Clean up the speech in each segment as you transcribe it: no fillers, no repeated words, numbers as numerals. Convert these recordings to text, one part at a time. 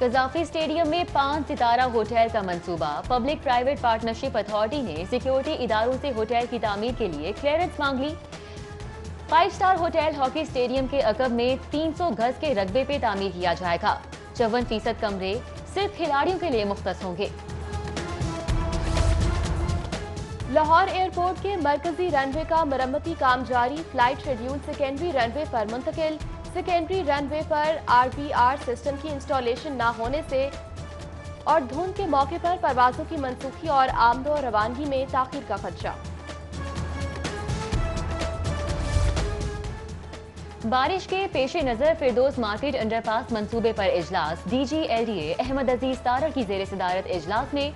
Gaddafi stadium میں 5 ستارہ hotel کا منصوبہ، پبلک پرائیویٹ پارٹنرشپ اتھارٹی نے سیکیورٹی اداروں سے ہوٹل کی تعمیر کے لیے کلیئرنس مانگ لی۔ 5 اسٹار ہوٹل ہاکی اسٹیڈیم کے عقب میں 300 گز کے رقبے پہ تعمیر کیا جائے گا۔ 54% کمرے صرف کھلاڑیوں کے لیے مختص ہوں گے۔ لاہور ایئرپورٹ کے مرکزی رن وے کا مرمتی کام جاری، فلائٹ شیڈیول سیکنڈری رن وے پر منتقل۔ سیکنڈری رن وے پر RPR سسٹم کی انسٹالیشن نہ ہونے سے اور دھند کے موقع پر پروازوں کی منسوخی اور آمد و روانگی میں تاخیر کا خدشہ۔ بارش کے پیش نظر فردوس مارکیٹ انڈر پاس منصوبے پر اجلاس، DG LDA احمد عزیز تارڑ کی زیر صدارت اجلاس میں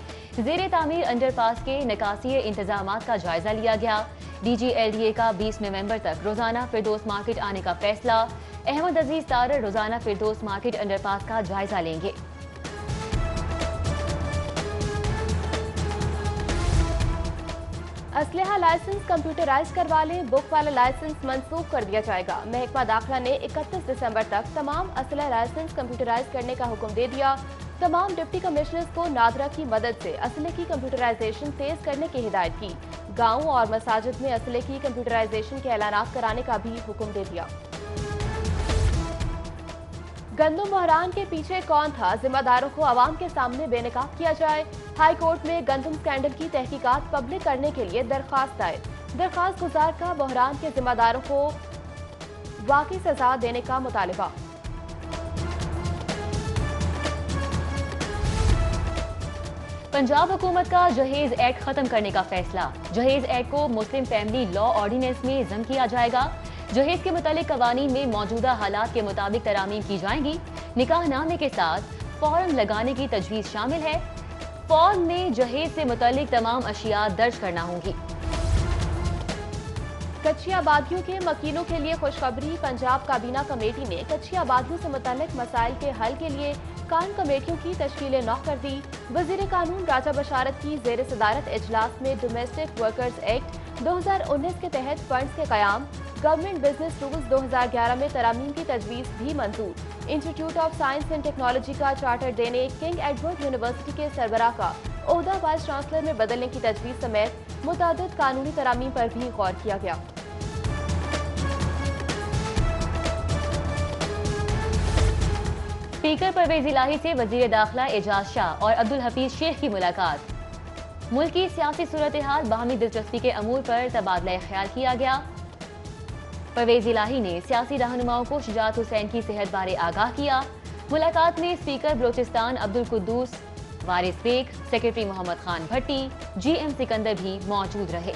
زیر تعمیر انڈر پاس کے نکاسی انتظامات کا جائزہ لیا گیا۔ DG LDA کا 20 نومبر تک روزانہ فردوس مارکیٹ آنے کا فیصلہ، احمد عزیز تارڑ روزانہ فردوس مارکیٹ انڈر پاس کا جائزہ لیں گے۔ اسلحہ لائسنس کمپیوٹرائز کروا لیں، بک والا لائسنس منسوخ کر دیا جائے گا۔ محکمہ داخلہ نے 31 دسمبر تک تمام اسلحہ لائسنس کمپیوٹرائز کرنے کا حکم دے دیا۔ تمام ڈپٹی کمشنرز کو نادرا کی مدد سے اسلحے کی کمپیوٹرائزیشن تیز کرنے کی ہدایت کی۔ گاؤں اور مساجد میں اسلحے کی کمپیوٹرائزیشن کے اعلانات کرانے کا بھی حکم دے دیا۔ گندم بحران کے پیچھے کون تھا، ذمہ داروں کو عوام کے سامنے بے نقاب کیا جائے۔ ہائی کورٹ میں گندم اسکینڈل کی تحقیقات پبلک کرنے کے لیے درخواست دائر، درخواست گزار کا بحران کے ذمہ داروں کو واقعی سزا دینے کا مطالبہ۔ پنجاب حکومت کا جہیز ایکٹ ختم کرنے کا فیصلہ، جہیز ایکٹ کو مسلم فیملی لا آرڈیننس میں ضم کیا جائے گا۔ جہیز کے متعلق قوانین میں موجودہ حالات کے مطابق ترامیم کی جائیں گی۔ نکاح نامے کے ساتھ فارم لگانے کی تجویز شامل ہے۔ فارم میں جہیز سے متعلق تمام اشیاء درج کرنا ہوں گی۔ کچی آبادیوں کے مکینوں کے لیے خوشخبری، پنجاب کابینہ کمیٹی نے کچی آبادیوں سے متعلق مسائل کے حل کے لیے قائم کمیٹیوں کی تشکیل نو کر دی۔ وزیر قانون راجہ بشارت کی زیر صدارت اجلاس میں ڈومیسٹک ورکرز ایکٹ 2019 کے تحت فنڈز کے قیام، گورنمنٹ بزنس رولز 2011 میں ترامیم کی تجویز بھی منظور۔ Institute of science and technology کا چارٹر دینے، کنگ ایڈورڈ یونیورسٹی کے سربراہ کا عہدہ وائس چانسلر میں بدلنے کی تجویز سمیت متعدد قانونی ترامیم پر بھی غور کیا گیا۔ اسپیکر پرویز الہی سے وزیر داخلہ اعجاز شاہ اور عبدالحفیظ شیخ کی ملاقات، ملک کی سیاسی صورتحال، باہمی دلچسپی کے امور پر تبادلہ خیال کیا گیا۔ پرویز الہی نے سیاسی رہنماؤں کو شجاعت حسین کی صحت بارے آگاہ کیا۔ ملاقات میں اسپیکر بلوچستان عبدالقدوس وارث بیگ، سیکرٹری محمد خان بھٹی، GM سکندر بھی موجود رہے۔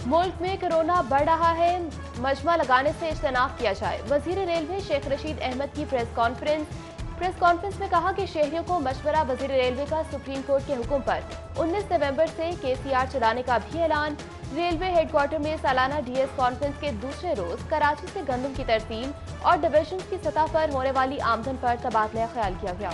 ملک میں کورونا بڑھ رہا ہے، مجمع لگانے سے اجتناب کیا جائے۔ وزیر ریلوے شیخ رشید احمد کی پریس کانفرنس میں کہا کہ شہریوں کو مشورہ، وزیر ریلوے کا سپریم کورٹ کے حکم پر 19 نومبر سے KCR چلانے کا بھی اعلان۔ ریلوے ہیڈ کوارٹر میں سالانہ DS کانفرنس کے دوسرے روز کراچی سے گندم کی ترسیل اور ڈویژنز کی سطح پر ہونے والی آمدن پر تبادلہ خیال کیا گیا۔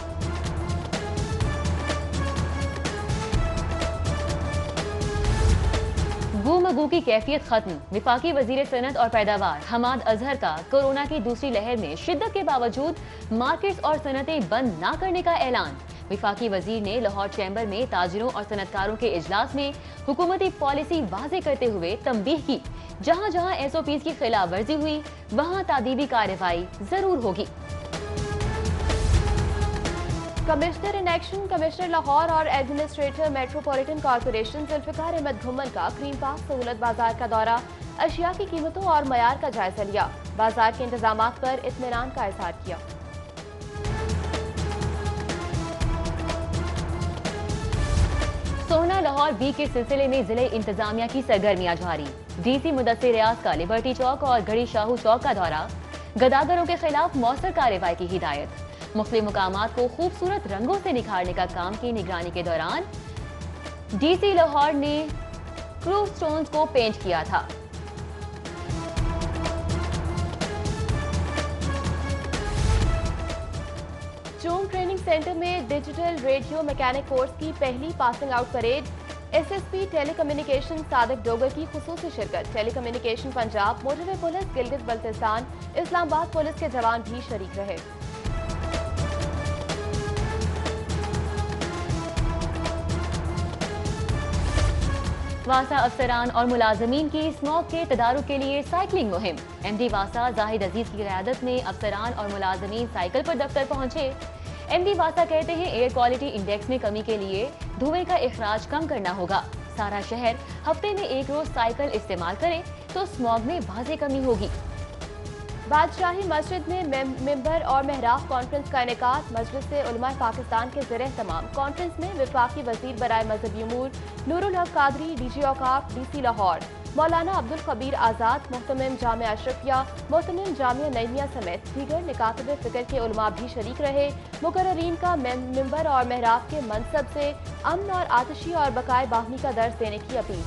گو مگو کی کیفیت ختم، وفاقی وزیر صنعت اور پیداوار حماد اظہر کا کورونا کی دوسری لہر میں شدت کے باوجود مارکیٹس اور صنعتیں بند نہ کرنے کا اعلان۔ وفاقی وزیر نے لاہور چیمبر میں تاجروں اور صنعتکاروں کے اجلاس میں حکومتی پالیسی واضح کرتے ہوئے تنبیہ کی، جہاں جہاں SOPs کی خلاف ورزی ہوئی وہاں تادیبی کارروائی ضرور ہوگی۔ Commissioner in action, commissioner Lahore اور administrator metropolitan corporation Zulfiqar Ahmed Ghumman کا گرین پارک سہولت بازار کا دورہ، اشیاء کی قیمتوں اور معیار کا جائزہ لیا، بازار کے انتظامات پر اطمینان کا اظہار کیا۔ سونا لاہور ویک کے سلسلے میں ضلع انتظامیہ کی سرگرمیاں جاری، DC مدثر ریاض کا لبرٹی چوک اور گھڑی شاہو چوک کا دورہ، گداگروں کے خلاف مؤثر کارروائی کی ہدایت۔ مختلف مقامات کو خوبصورت رنگوں سے نکھارنے کا کام کی نگرانی کے دوران DC لاہور نے کروو سٹونز کو پینٹ کیا تھا۔ چونگ ٹریننگ سینٹر میں ڈیجیٹل ریڈیو میکینک کورس کی پہلی passing out parade, SSP telecommunication Sadiq Dogar کی خصوصی شرکت، telecommunication Punjab, motorway police Gilgit Baltistan, Islamabad police کے جوان بھی شریک رہے۔ واسا افسران اور ملازمین کی اسموگ کے تدارک کے لیے سائیکلنگ مہم۔ ایم ڈی واسا زاہد عزیز کی قیادت میں افسران اور ملازمین سائیکل پر دفتر پہنچے۔ ایم ڈی واسا کہتے ہیں ایئر کوالٹی انڈیکس میں کمی کے لیے دھوئیں کا اخراج کم کرنا ہوگا۔ سارا شہر ہفتے میں ایک روز سائیکل استعمال کرے تو اسموگ میں واضح کمی ہوگی۔ بادشاہی مسجد میں ممبر اور محراب کانفرنس کا انعقاد۔ مجلس علماء پاکستان کے زیر اہتمام کانفرنس میں وفاقی وزیر برائے مذہبی امور نور الحق قادری، ڈی جی اوقاف ڈی سی لاہور مولانا عبدالخبیر آزاد، محتمم جامعہ اشرفیہ، محتمم جامعہ نعیمیہ سمیت دیگر نکاتب فکر کے علماء بھی شریک رہے۔ مقررین کا ممبر اور محراب کے منصب سے امن اور آتشی اور بقائے باہمی کا درس دینے کی اپیل۔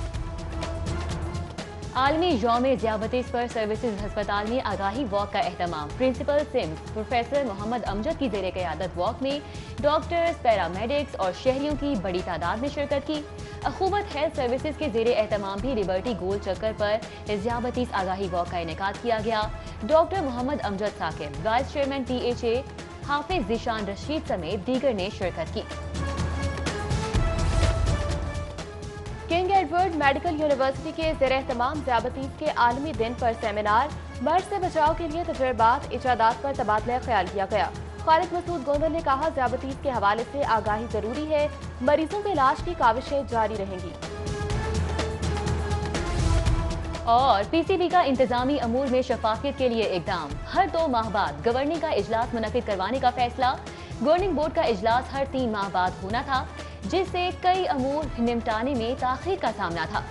عالمی یوم ذیابیطس پر سروسز ہسپتال میں آگاہی واک کا اہتمام۔ پرنسپل سمز پروفیسر محمد امجد کی زیر قیادت واک میں ڈاکٹرز، پیرامیڈکس اور شہریوں کی بڑی تعداد نے شرکت کی۔ اخوت ہیلتھ سروسز کے زیر اہتمام بھی لبرٹی گول چکر پر ذیابیطس آگاہی واک کا انعقاد کیا گیا۔ Doctor Muhammad Amjad Saqib, vice chairman P H A, Hafiz Zeeshan Rashid سمیت دیگر نے شرکت کی۔ کنگ ایڈورڈ میڈیکل یونیورسٹی کے زیر اہتمام ذیابیطس کے عالمی دن پر سیمینار۔ مرض سے بچاؤ کے لیے تجربات، ایجادات پر تبادلہ خیال کیا گیا۔ خالد مسعود گوندل نے کہا ذیابیطس کے حوالے سے آگاہی ضروری ہے، مریضوں کے علاج کی کاوشیں جاری رہیں گی۔ اور پی سی بی کا انتظامی امور میں شفافیت کے لیے اقدام۔ ہر 2 ماہ بعد گورننگ کا اجلاس منعقد کروانے کا فیصلہ۔ گورننگ بورڈ کا اجلاس ہر 3 ماہ بعد ہونا تھا، جس سے کئی امور نمٹانے میں تاخیر کا سامنا تھا۔